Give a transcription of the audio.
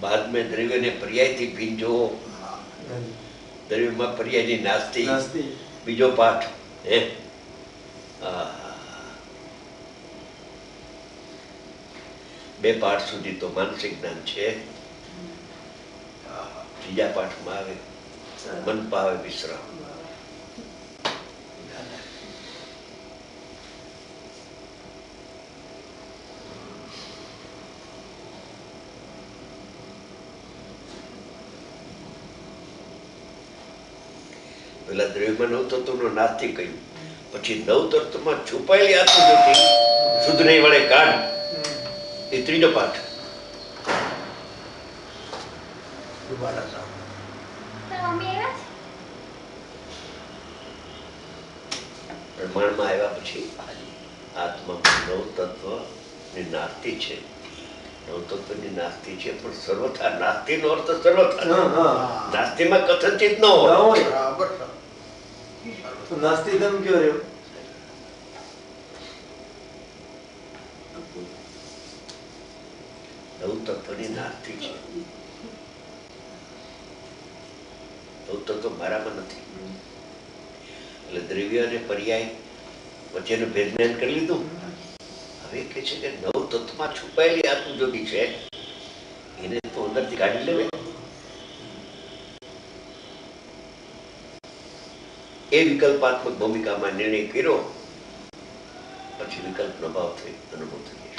बाद में द्रव्य ने पर्याय थी भींजो द्रव्य में पर्याय ની નાસ્તી બીજો પાઠ હે બે પાઠ સુધી તો માનસિક જ્ઞાન છે ત્રીજા પાઠમાં આવે મન પાવે વિશ્રામ પેલા દ્રવ્યમાં નવ તત્વનો નાસ્તી કહ્યું પછી નવ તત્વમાં છુપાયેલી આત્મજ્યોતિ શુદ્ધ નહીં વળે કાઢ એ ત્રીજો પાઠ પ્રમાણમાં આવ્યા પછી આત્મામાં નવ તત્વ ની નાસ્તી છે નવ તત્વની નાસ્તી છે પણ સર્વથા નાસ્તીનો અર્થ સર્વથા નાસ્તીમાં કથનચિત ન હોય तो नास्तिकम क्यों रहे हो નવ તત્વની નાસ્તી છે નવ તત્વ મારામાં નથી એટલે દ્રવ્ય અને પર્યાય વચ્ચેનું ભેદ જ્ઞાન કરી લીધું હવે કે છે કે નવ તત્વમાં છુપાયેલી આત્મજ્યોતિ છે એને તો અંદરથી કાઢી લેવે એ વિકલ્પાત્મક ભૂમિકામાં નિર્ણય કર્યો પછી વિકલ્પનો ભાવ થઈ અનુભવ થઈ